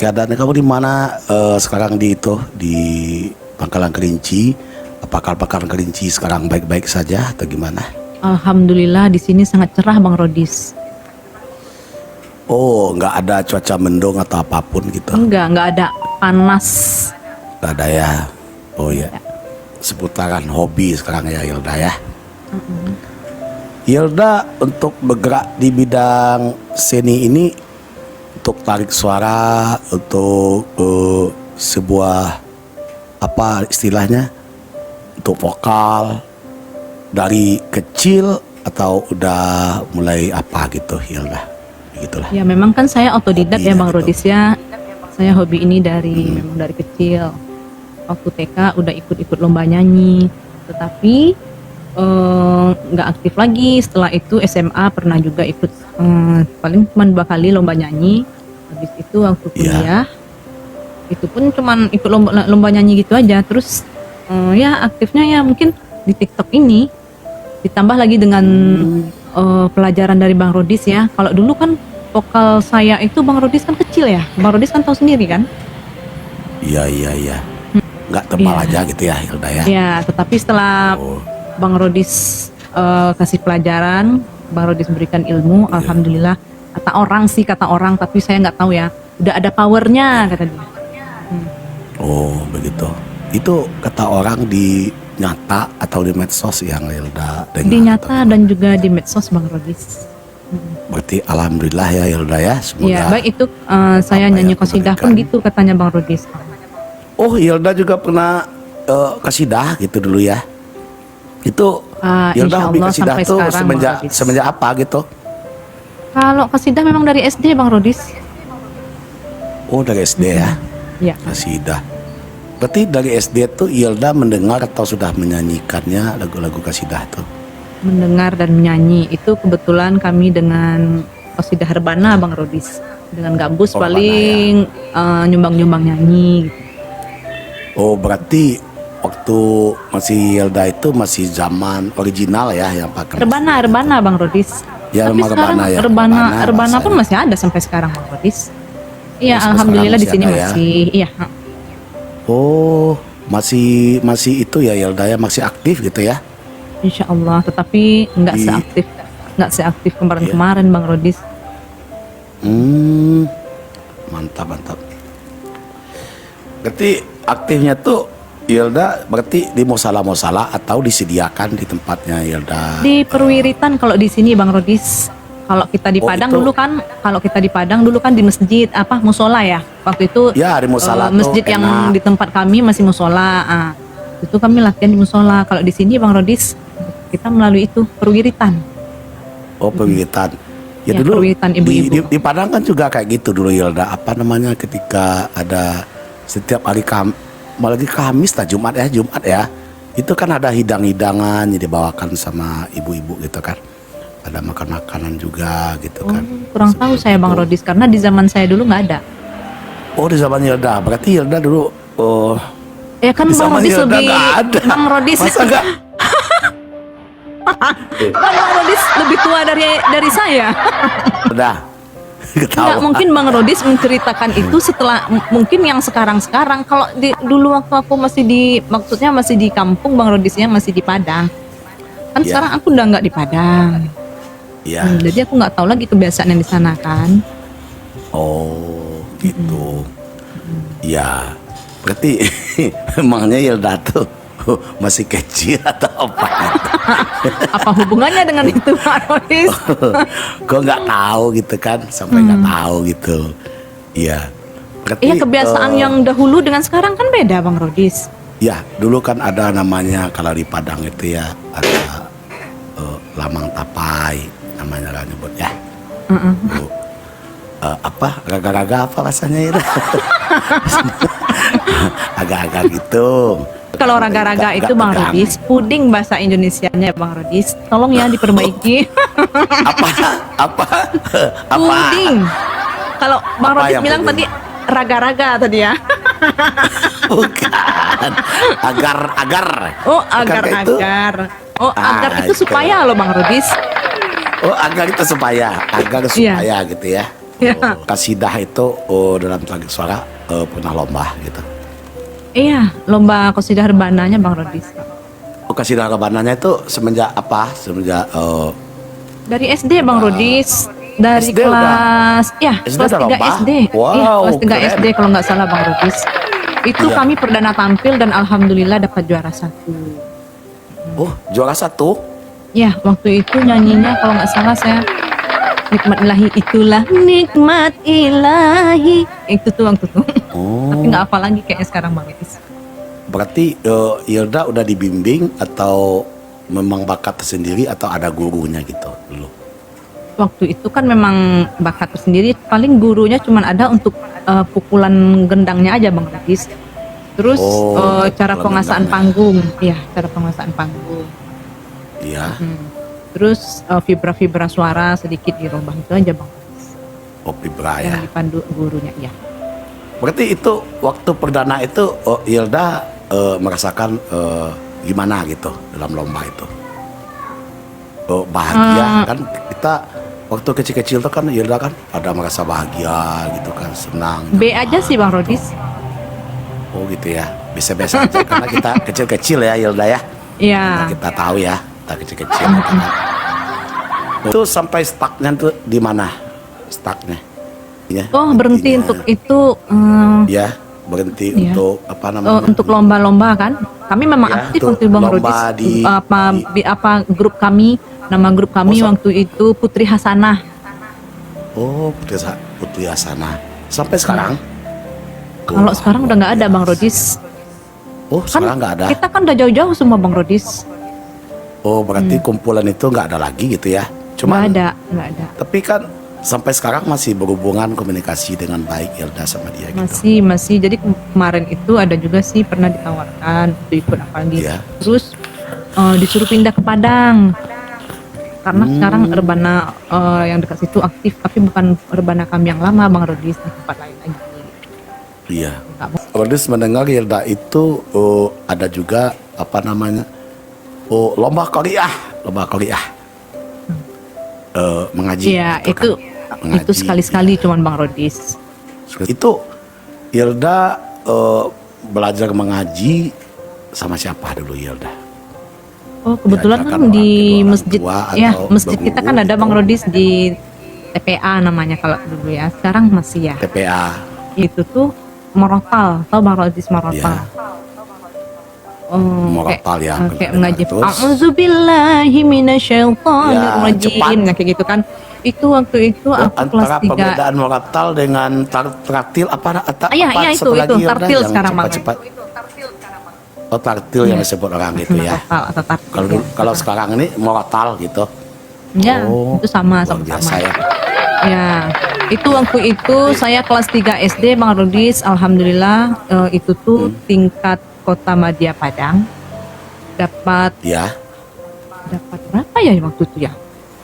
keadaan kamu di mana sekarang di itu di Pangkalan Kerinci? Apakah Pangkalan Kerinci sekarang baik-baik saja atau gimana? Alhamdulillah di sini sangat cerah Bang Rodis. Oh, nggak ada cuaca mendung atau apapun gitu? Nggak ada panas. Nggak ada ya? Oh ya, seputaran hobi sekarang ya Hilda ya? Hilda untuk bergerak di bidang seni ini, untuk tarik suara, untuk sebuah apa istilahnya, untuk vokal dari kecil atau udah mulai apa gitu Hilda? Begitulah. Ya memang kan saya otodidak ya Bang Gitu. Rodis ya. Saya hobi ini memang dari kecil. Waktu TK udah ikut-ikut lomba nyanyi, tetapi nggak aktif lagi. Setelah itu SMA pernah juga ikut paling cuma 2 kali lomba nyanyi. Habis itu waktu kuliah itu pun cuma ikut lomba nyanyi gitu aja. Terus ya aktifnya ya mungkin di TikTok ini, ditambah lagi dengan pelajaran dari Bang Rodis ya. Kalau dulu kan vokal saya itu Bang Rodis kan kecil ya. Bang Rodis kan tahu sendiri kan. Iya. Nggak tebal Iya. aja gitu ya Hilda ya? Ya, tetapi setelah Bang Rodis kasih pelajaran, Bang Rodis berikan ilmu, alhamdulillah. Kata orang, tapi saya nggak tahu ya. Udah ada powernya kata dia. Oh begitu. Itu kata orang di nyata atau di medsos yang Hilda dengar? Di nyata dan juga di medsos Bang Rodis. Berarti alhamdulillah ya Hilda ya. Semoga. Ya, baik itu saya apa nyanyi yang qasidah diberikan. pun gitu katanya Bang Rodis. Oh Hilda juga pernah kasidah gitu dulu ya? Itu Hilda Insya hobi Allah kasidah sampai tuh sekarang, Bang Rodis. semenjak apa gitu? Kalau qasidah memang dari SD Bang Rodis. Oh dari SD ya? Ya. Kasidah. Berarti dari SD tuh Hilda mendengar atau sudah menyanyikannya lagu-lagu kasidah tuh? Mendengar dan menyanyi itu kebetulan kami dengan qasidah Rebana Bang Rodis. Dengan Gambus Oh, paling nyumbang-nyumbang nyanyi gitu. Oh berarti waktu masih Hilda itu masih zaman original ya yang pakai Rebana Bang Rodis. Ya, Tapi sekarang Rebana ya. Rebana pun bahasanya. masih ada sampai sekarang Bang Rodis. Iya, sampai alhamdulillah sekarang di sini masih ada ya? masih. Iya. Oh masih itu ya Hilda ya, masih aktif gitu ya? Insya Allah, tetapi nggak seaktif kemarin-kemarin Bang Rodis. Mantap. Berarti aktifnya tuh Hilda berarti di musala atau disediakan di tempatnya Hilda? Di perwiritan kalau di sini Bang Rodis. Kalau kita di Oh, Padang itu. dulu kan di masjid musola ya. Waktu itu Ya di musala tuh masjid yang enak. di tempat kami masih musola. Itu kami latihan di musola. Kalau di sini Bang Rodis kita melalui itu perwiritan. Oh perwiritan. Ya, Ya, dulu perwiritan ibu-ibu. di Padang kan juga kayak gitu dulu Hilda. Apa namanya ketika ada setiap hari apalagi Kamis lah Jumat ya. Itu kan ada hidang-hidangan yang dibawakan sama ibu-ibu gitu kan. Ada makan-makanan juga gitu kan. Kurang tahu saya Bang Rodis karena di zaman saya dulu nggak ada. Oh di zaman Hilda. Berarti Hilda dulu Ya kan di Bang zaman Rodis Hilda lebih nggak ada. Bang Rodis Masa nggak? Bang Rodis lebih tua dari saya. Udah. Nggak Ketawa. mungkin Bang Rodis menceritakan itu setelah mungkin yang sekarang. Kalau dulu waktu aku masih di kampung Bang Rodisnya masih di Padang. Kan Ya. sekarang aku udah nggak di Padang. Ya. Jadi aku nggak tahu lagi kebiasaan yang di sana kan. Oh gitu. Ya. Berarti emangnya Hilda tuh masih kecil atau apa? Apa hubungannya dengan itu Bang Rodis? Kok nggak tahu gitu kan? Sampai nggak tahu gitu. Iya. Berarti Iya kebiasaan yang dahulu dengan sekarang kan beda Bang Rodis. ya dulu kan ada namanya kalau di Padang itu ya ada lamang tapai namanya lah nyebut ya. Bu, apa raga-raga apa rasanya itu? Agak-agak gitu. Kalau raga-raga itu Bang tegang. Rodis, puding bahasa Indonesianya Bang Rodis. Tolong ya diperbaiki. Apa? Puding. Kalau Bang Apa Rodis yang bilang puding? tadi raga-raga tadi ya. Bukan. Agar. Oh, Bukankah itu? agar-agar. Oh, agar itu itu. supaya loh Bang Rodis. Oh, agar itu supaya. Agar supaya gitu ya. Ya. Kasidah itu dalam teknik suara pernah lomba gitu. Iya, lomba qasidah rebananya Bang Rodis. Kasidah rebananya itu semenjak apa? Semenjak Dari SD Bang Rodis. Dari SD kelas SD kelas udah 3 lomba? SD. Wow, Iya, kelas 3 keren. SD kalau nggak salah Bang Rodis. Itu Iya. kami perdana tampil dan alhamdulillah dapat juara 1. oh juara 1. Ya, waktu itu nyanyinya kalau nggak salah saya nikmat ilahi, itulah nikmat ilahi. Itu tuh waktu tuh. Oh. Tapi nggak apa lagi kayaknya sekarang Bang Rodis. Berarti Hilda udah dibimbing atau memang bakat tersendiri atau ada gurunya gitu dulu? Waktu itu kan memang bakat tersendiri, paling gurunya cuma ada untuk pukulan gendangnya aja Bang Rodis. Terus cara pukulan penguasaan gendangnya. panggung, iya cara penguasaan panggung. Iya. Terus vibra-vibra suara sedikit dirubah itu aja Bang Rodis. Oh vibra ya. Yang dipandu gurunya ya. Berarti itu waktu perdana itu Hilda merasakan gimana gitu dalam lomba itu? Bahagia kan kita waktu kecil-kecil tuh kan Hilda kan ada merasa bahagia gitu kan, senang. B aja sih Bang Rodis. Oh gitu ya, biasa-biasa aja karena kita kecil-kecil ya Hilda ya. Iya. Nah, kita tahu ya, kita kecil-kecil. Gitu kan. Itu sampai stucknya tuh di mana? Stucknya? Ya, Oh berhenti untuk itu Ya, berhenti Iya. untuk apa namanya? untuk lomba-lomba kan. Kami memang Ya, aktif untuk waktu Bang lomba Rodis. di- Apa grup kami, nama grup kami Oh, waktu itu Putri Hasanah. Oh, Putri Hasanah. Sampai sekarang? Kalau sekarang udah nggak ada Bang Rodis. Oh, Kan sekarang nggak ada. kita kan udah jauh-jauh semua Bang Rodis. Oh, berarti kumpulan itu nggak ada lagi gitu ya? Cuma, Nggak ada. tapi kan sampai sekarang masih berhubungan komunikasi dengan baik Hilda sama dia gitu. Masih. Jadi kemarin itu ada juga sih pernah ditawarkan untuk ikut apa lagi. Iya. Terus disuruh pindah ke Padang. Karena sekarang Rebana yang dekat situ aktif, tapi bukan Rebana kami yang lama Bang Rodis, di tempat lain lagi. Iya. Nggak mau. Rodis mendengar Hilda itu ada juga apa namanya? Lomba Korea. Mengaji. Iya, gitu itu kan. Mengaji, itu sekali-sekali cuman Bang Rodis. Itu Hilda belajar mengaji sama siapa dulu Hilda? Oh, kebetulan Diajarkan kan orang di kedua masjid orang tua ya, atau masjid kita kan berguru ada Bang gitu? Rodis di TPA namanya kalau dulu ya. Sekarang masih ya. TPA. Itu tuh Morotal, tahu Bang Rodis Morotal? Iya. Oh, Morotal ya, kayak benar. mengaji. Terus? A'udzubillahi minasyaitonirrajim. cepat. Nah, kayak gitu kan. Itu waktu itu aku kelas Antara 3. perbedaan Moratal dengan traktil apa Iya, apa itu satu lagi, Hilda, tartil yang sekarang Bang. cepat-cepat. Oh, tartil yang disebut orang gitu ya. Morotal atau tartil. Kalau kalau sekarang ini Moratal gitu. Ya, Oh, itu sama luar biasa sama. ya. Ya, itu waktu itu saya kelas 3 SD Bang Rodis, alhamdulillah itu tuh tingkat Kota Madya Padang dapat Ya. berapa ya waktu itu ya?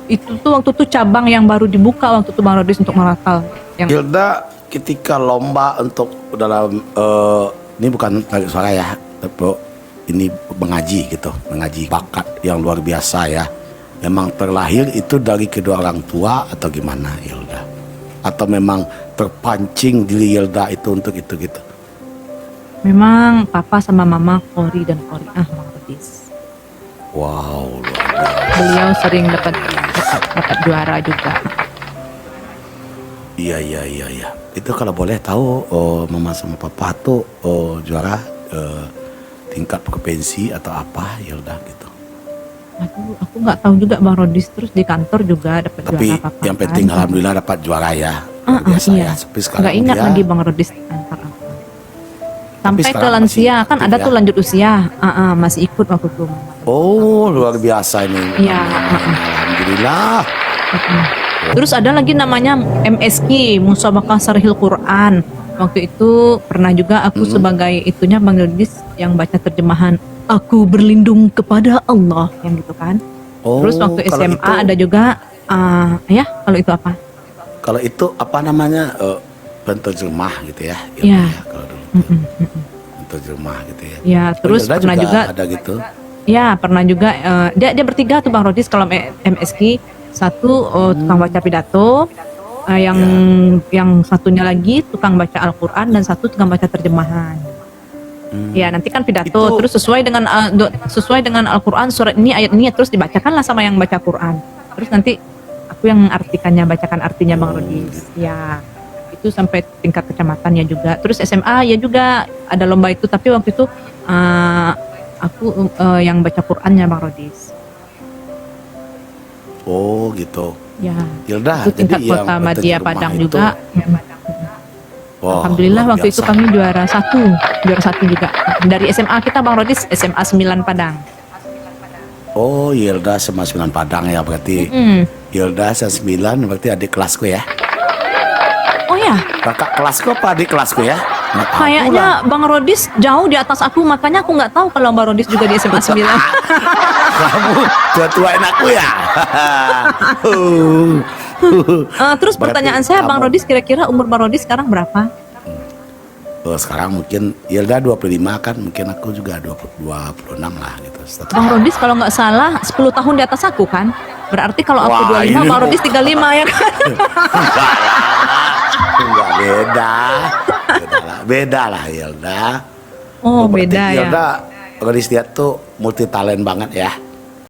Itu tuh waktu itu cabang yang baru dibuka waktu itu Bang Rodis untuk Morotal. Yang Hilda ketika lomba untuk dalam ini bukan lagi suara ya, tapi ini mengaji gitu, mengaji bakat yang luar biasa ya. Memang terlahir itu dari kedua orang tua atau gimana Hilda? Atau memang terpancing diri Hilda itu untuk itu gitu? memang papa sama mama Kori dan Koriah Bang Rodis. Wow, luar biasa. Beliau sering dapat juara juga. Iya. Itu kalau boleh tahu, mama sama papa tuh juara tingkat provinsi atau apa Hilda gitu. Aduh, aku nggak tahu juga Bang Rodis. Terus di kantor juga dapat Tapi juara papa. yang penting kan. alhamdulillah dapat juara ya. Luar biasa Iya. ya. Tapi sekarang Nggak ingat dia lagi Bang Rodis antar apa. Sampai ke sekarang lansia masih kan aktif ada ya? tuh lanjut usia. Masih ikut waktu itu. Oh, luar biasa ini. Iya, Alhamdulillah. Terus ada lagi namanya MSQ, Musabaqah Sarhil Quran. Waktu itu pernah juga aku sebagai itunya Bang Rodis yang baca terjemahan Aku berlindung kepada Allah yang gitu kan. Oh, Terus waktu kalau SMA itu- ada juga ya kalau itu apa? Kalau itu apa namanya? Penterjemah gitu ya. Iya. Kalau dulu. Penterjemah gitu ya. Ya, terus Hilda pernah juga ada gitu. ya pernah juga dia bertiga tuh Bang Rodis kalau MSQ. Satu tukang baca pidato, yang satunya lagi tukang baca Al-Quran dan satu tukang baca terjemahan. Ya nanti kan pidato Itu- terus sesuai dengan Al-Quran surat ini ayat ini terus dibacakanlah sama yang baca Quran. Terus nanti aku yang artikannya, bacakan artinya Bang Rodis. Ya itu sampai tingkat kecamatan ya juga. Terus SMA ya juga ada lomba itu, tapi waktu itu aku yang baca Qurannya Bang Rodis. Oh gitu. Ya Hilda, itu tingkat jadi yang kota Madya peterjemah Padang itu- juga. Wah, Alhamdulillah luar waktu itu biasa. kami juara satu juga dari SMA kita Bang Rodis, SMA 9 Padang. Oh, Hilda sama 9 Padang ya berarti. Hilda sama 9 berarti adik kelasku ya. Oh ya, Kakak kelasku apa adik kelasku ya? Nggak tahu lah. kayaknya Bang Rodis jauh di atas aku, makanya aku nggak tahu kalau Bang Rodis juga di SMA 9. Kamu tua-tuain aku ya. Terus Berarti pertanyaan saya Bang kamu- Rodis, kira-kira umur Bang Rodis sekarang berapa? Oh, sekarang mungkin Hilda 25 kan, mungkin aku juga 26 lah gitu. Bang Rodis kalau nggak salah 10 tahun di atas aku kan? Berarti kalau aku Wah, 25, ini Bang Rodis 35 ya kan? Enggak beda. Beda lah Hilda. Oh Berarti beda ya. Hilda Rodis dia tuh multi talent banget ya.